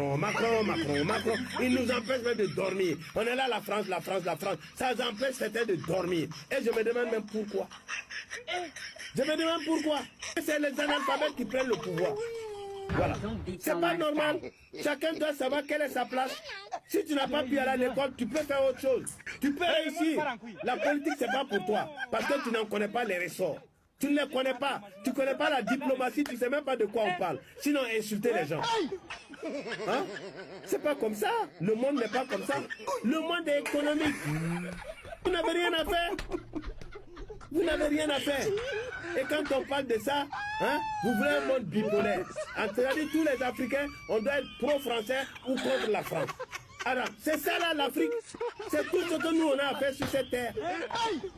Macron, Macron, Macron, Macron. Ils nous empêchent même de dormir. On est là, la France, la France, la France. Ça nous empêche certains de dormir. Et je me demande même pourquoi. Je me demande pourquoi. C'est les analphabètes qui prennent le pouvoir. Voilà. C'est pas normal. Chacun doit savoir quelle est sa place. Si tu n'as pas pu aller à l'école, tu peux faire autre chose. Tu peux réussir. La politique, c'est pas pour toi. Parce que tu n'en connais pas les ressorts. Tu ne les connais pas. Tu ne connais pas la diplomatie. Tu ne sais même pas de quoi on parle. Sinon, insulter les gens. Hein? C'est pas comme ça. Le monde n'est pas comme ça. Le monde est économique. Vous n'avez rien à faire. Vous n'avez rien à faire. Et quand on parle de ça, hein, vous voulez un monde bipolaire. C'est-à-dire tous les Africains, on doit être pro-français ou contre la France. Alors, c'est ça là l'Afrique. C'est tout ce que nous on a à faire sur cette terre.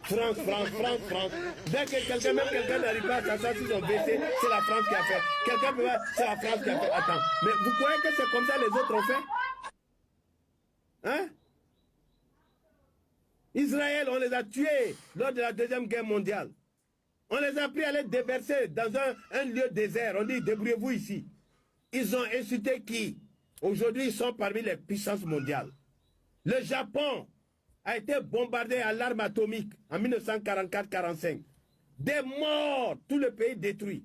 France, France, France, France. Dès que quelqu'un, même quelqu'un n'arrive pas à s'asseoir sur son WC, c'est la France qui a fait. Quelqu'un peut dire, c'est la France qui a fait. Attends, mais vous croyez que c'est comme ça les autres ont fait? Hein? Israël, on les a tués lors de la Deuxième Guerre mondiale. On les a pris à les déverser dans un lieu désert. On dit, débrouillez-vous ici. Ils ont insulté qui? Aujourd'hui, ils sont parmi les puissances mondiales. Le Japon a été bombardé à l'arme atomique en 1944-45. Des morts, tout le pays détruit.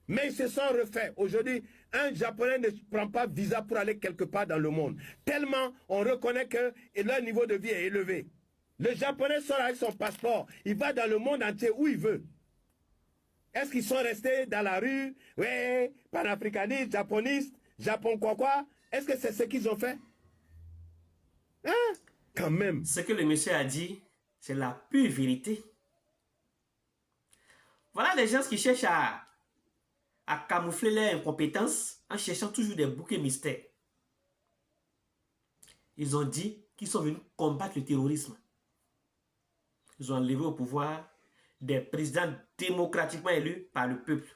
Mais ils se sont refaits. Aujourd'hui, un Japonais ne prend pas visa pour aller quelque part dans le monde. Tellement on reconnaît que leur niveau de vie est élevé. Le Japonais sort avec son passeport. Il va dans le monde entier où il veut. Est-ce qu'ils sont restés dans la rue? Oui, panafricanistes, japonistes, Japon quoi? Est-ce que c'est ce qu'ils ont fait? Hein? Quand même. Ce que le monsieur a dit, c'est la pure vérité. Voilà les gens qui cherchent à camoufler leur incompétence en cherchant toujours des boucs mystères. Ils ont dit qu'ils sont venus combattre le terrorisme. Ils ont enlevé au pouvoir des présidents démocratiquement élus par le peuple.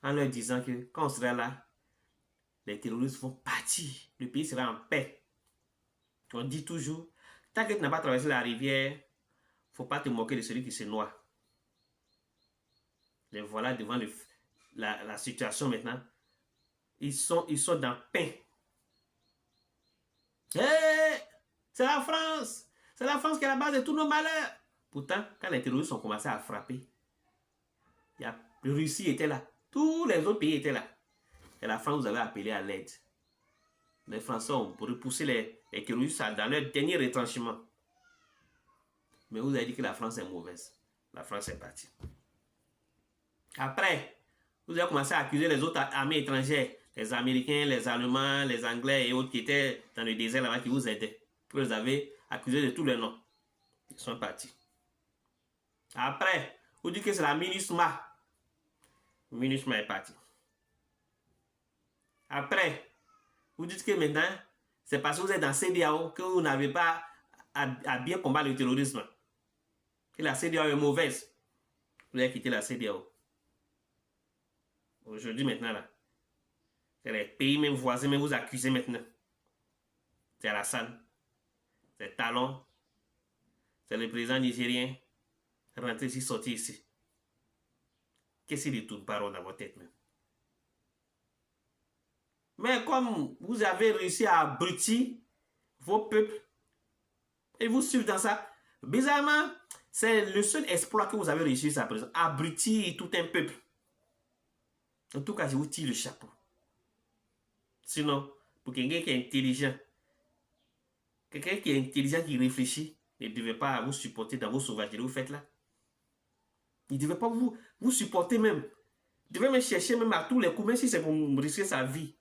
En leur disant que quand on sera là, les terroristes vont partir. Le pays sera en paix. On dit toujours, tant que tu n'as pas traversé la rivière, il ne faut pas te moquer de celui qui se noie. Les voilà devant la situation maintenant. Ils sont dans pain. Hey, c'est la France! C'est la France qui est la base de tous nos malheurs. Pourtant, quand les terroristes ont commencé à frapper, la Russie était là. Tous les autres pays étaient là. Et la France vous avait appelé à l'aide. Les Français ont repoussé les terroristes dans leur dernier retranchement. Mais vous avez dit que la France est mauvaise. La France est partie. Après, vous avez commencé à accuser les autres armées étrangères. Les Américains, les Allemands, les Anglais et autres qui étaient dans le désert là-bas qui vous aidaient. Vous les avez accusés de tous les noms. Ils sont partis. Après, vous dites que c'est la MINUSMA. MINUSMA est parti. Après, vous dites que maintenant, c'est parce que vous êtes dans CEDEAO que vous n'avez pas à bien combattre le terrorisme. Que la CEDEAO est mauvaise. Vous avez quitté la CEDEAO. Aujourd'hui, maintenant, là, c'est les pays même voisins, mais vous accusez maintenant. C'est Alassane, c'est Talon, c'est le président nigérien. Rentrez ici, sortez ici. Qu'est-ce qui détourne parole dans votre tête même? Mais comme vous avez réussi à abrutir vos peuples, et vous suivez dans ça, bizarrement, c'est le seul exploit que vous avez réussi à présent. Abrutir tout un peuple. En tout cas, je vous tire le chapeau. Sinon, pour quelqu'un qui est intelligent, qui réfléchit, ne devait pas vous supporter dans vos sauvageries que vous faites là. Il ne devait pas vous supporter même. Il devait me chercher même à tous les coups, même si c'est pour risquer sa vie.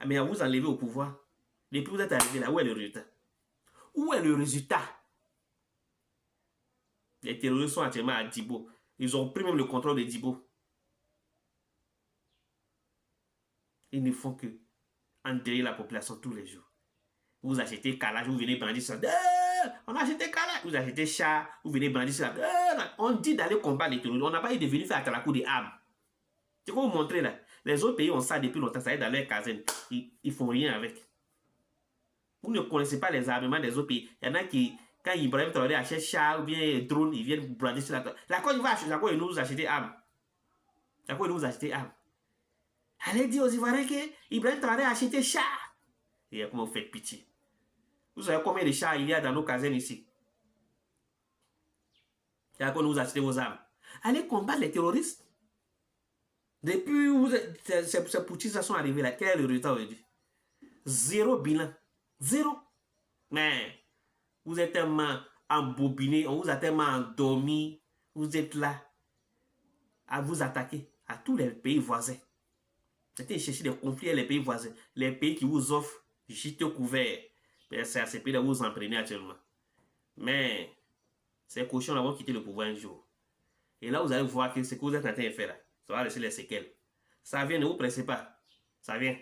Mais à vous enlever au pouvoir. Depuis que vous êtes arrivé là, où est le résultat? Où est le résultat? Les terroristes sont actuellement à Djibo. Ils ont pris même le contrôle de Djibo. Ils ne font que enterrer la population tous les jours. Vous achetez calage, vous venez brandir ça. On a acheté calage, vous achetez chat, vous venez brandir ça. On dit d'aller combattre les terroristes. On n'a pas eu de venir faire à coup des armes. C'est quoi vous montrer là? Les autres pays ont ça depuis longtemps, ça est dans leur caserne. Ils font rien avec. Vous ne connaissez pas les armements des autres pays. Il y en a qui, quand Ibrahim Traoré achète chat ou bien drone, ils viennent brandir sur la Côte d'Ivoire. La Côte d'Ivoire nous acheter armes. La Côte d'Ivoire nous acheter armes. Allez dire aux Ivoiriens que Ibrahim Traoré a acheté char. Et comment vous faites pitié? Vous savez combien de chars il y a dans nos casernes ici? Et à quoi nous achetez vos armes? Allez combattre les terroristes. Depuis où ces petits sont arrivés là, quel est le résultat aujourd'hui? Zéro bilan. Zéro. Mais vous êtes tellement embobiné, on vous a tellement endormi, vous êtes là à vous attaquer à tous les pays voisins. C'était chercher des conflits avec les pays voisins, les pays qui vous offrent gîte couvert. C'est à ces pays-là vous vous entraînez actuellement. Mais ces cochons-là vont quitter le pouvoir un jour. Et là, vous allez voir que ce que vous êtes en train de faire là, ça va laisser les séquelles. Ça vient, ne vous pressez pas. Ça vient.